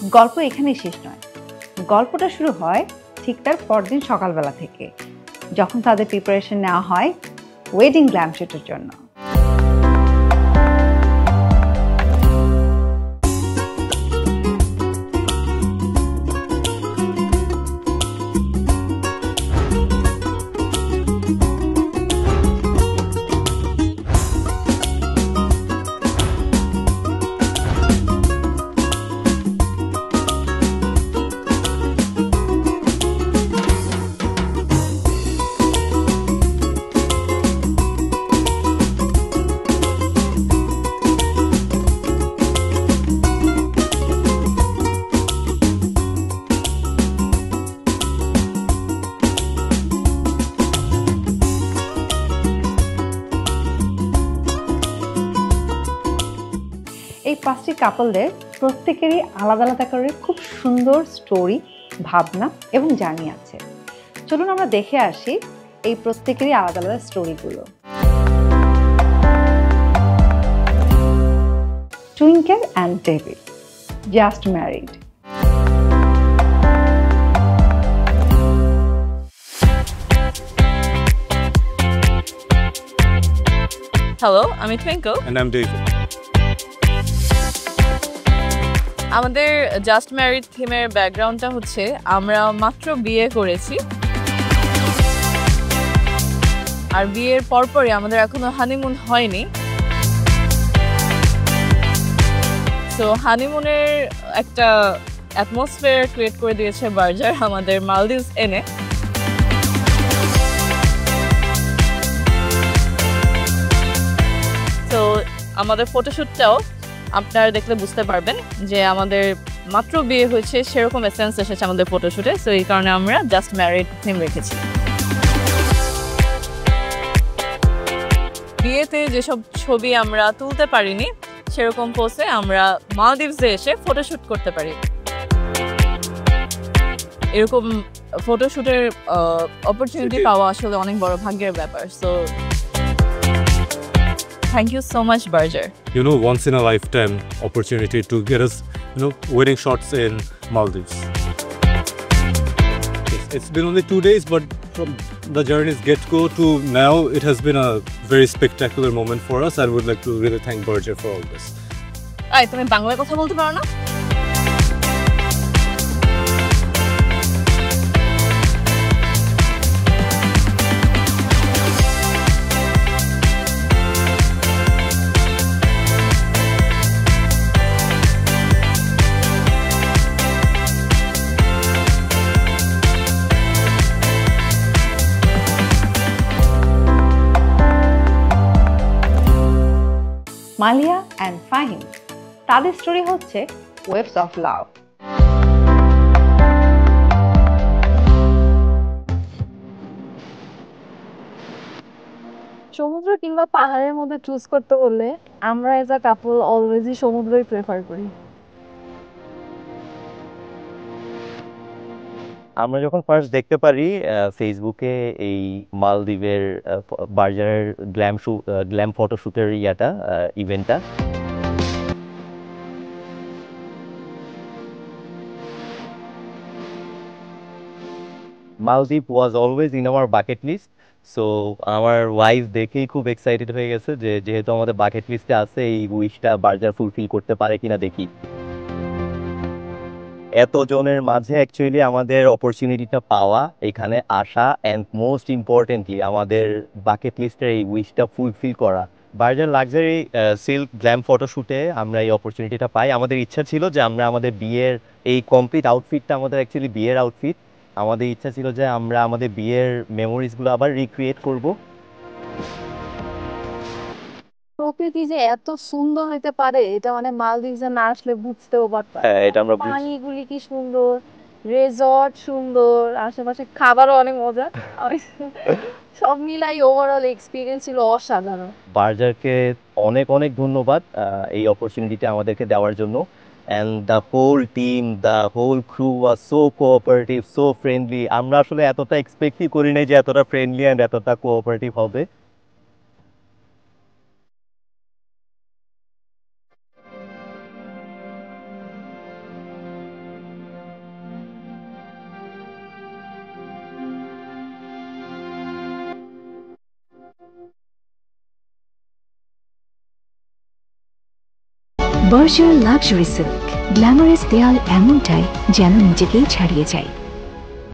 গল্প এখানেই শেষ নয়, গল্পটা শুরু হয় ঠিক তার পরদিন সকালবেলা থেকে, যখন তাদের প্রিপারেশন নেওয়া হয় ওয়েডিং গ্ল্যাম শুটের জন্য। এই 5টি কাপলদের প্রত্যেকেরই আলাদা আলাদা করে খুব সুন্দর স্টোরি, ভাবনা এবং জার্নি আছে। চলুন আমরা দেখে আসি এই প্রত্যেকেরই আলাদা আলাদা স্টোরিগুলো। Twinkle and David, just married. Hello, আমি টুইঙ্কেল। And I'm David. আমাদের জাস্ট ম্যারিড থিমের ব্যাকগ্রাউন্ডটা হচ্ছে আমরা মাত্র বিয়ে করেছি, আর বিয়ের পরপরই আমাদের এখনো হানিমুন হয়নি। সো হানিমুনের একটা অ্যাটমসফিয়ার ক্রিয়েট করে দিয়েছে বার্জার আমাদের মালদ্বীপস এনে। তো আমাদের ফটোশ্যুটটাও আপনারা দেখলে বুঝতে পারবেন যে আমাদের মাত্র বিয়ে হয়েছে সেরকম এসেন্স এসেছে আমাদের ফটোশ্যুটে। সো এই কারণে আমরা জাস্ট ম্যারিড থিম রেখেছি। বিয়েতে যেসব ছবি আমরা তুলতে পারিনি সেরকম পোজে আমরা মালদ্বীপসে এসে ফটোশ্যুট করতে পারি। এরকম ফটোশ্যুটের অপরচুনিটি পাওয়া আসলে অনেক বড় ভাগ্যের ব্যাপার। So thank you so much, Barger. You know, once in a lifetime opportunity to get us, wedding shots in Maldives. It's been only 2 days, but from the journey's get-go to now, it has been a very spectacular moment for us. I would like to really thank Barger for all this. আয়, তুমি বাংলায় কথা বলতে পারো না? Malia and Fahim, তাদের story হচ্ছে waves of love. সমুদ্র কিংবা পাহাড়ের মধ্যে চুজ করতে বললে আমরা এজ আ কাপল অলওয়েজই সমুদ্রই প্রেফার করি। আমরা যখন ফার্স্ট দেখতে পারি ফেসবুকে এই মালদ্বীপের বার্জারের গ্ল্যাম ফটোশুটের ইভেন্টটা, Maldives was always in our bucket list. So আমার ওয়াইফ দেখেই খুব এক্সাইটেড হয়ে গেছে যে যেহেতু আমাদের বাকেট লিস্টে আছে, এই উইশটা বার্জার ফুলফিল করতে পারে কিনা দেখি। এতজনের মাঝে অ্যাকচুয়ালি আমাদের অপরচুনিটিটা পাওয়া, এখানে আসা, অ্যান্ড মোস্ট ইম্পর্টেন্টলি আমাদের বাকেট লিস্টের এই উইশটা ফুলফিল করা। বার্জার লাক্সারি সিল্ক গ্ল্যাম ফটোশ্যুটে আমরা এই অপরচুনিটিটা পাই। আমাদের ইচ্ছা ছিল যে আমরা আমাদের বিয়ের এই কমপ্লিট আউটফিটটা, আমাদের অ্যাকচুয়ালি বিয়ের আউটফিট, আমাদের ইচ্ছা ছিল যে আমরা আমাদের বিয়ের মেমোরিজগুলো আবার রিক্রিয়েট করব। প্রকৃতি যে এত সুন্দর হতে পারে এটা মানে মালদ্বীপে না আসলে বুঝতেও পারতাম। এটা আমরা পানিগুলি কি সুন্দর, রিসর্ট সুন্দর, আশেপাশে খাবারও অনেক মজা। সব মিলাই ওভারঅল এক্সপিরিয়েন্স ছিল অসাধারণ। বার্জারকে অনেক অনেক ধন্যবাদ এই অপরচুনিটিটা আমাদেরকে দেওয়ার জন্য। And the whole team, the whole crew was so cooperative, so friendly. আমরা আসলে এতটা এক্সপেক্টই করি নাই যে এতটা ফ্রেন্ডলি অ্যান্ড এতটা কোঅপারেটিভ হবে। বার্জার লাক্সারি সিল্ক, গ্ল্যামারাস দেয়াল এমনটাই যেন নিজেকেই ছাড়িয়ে যায়।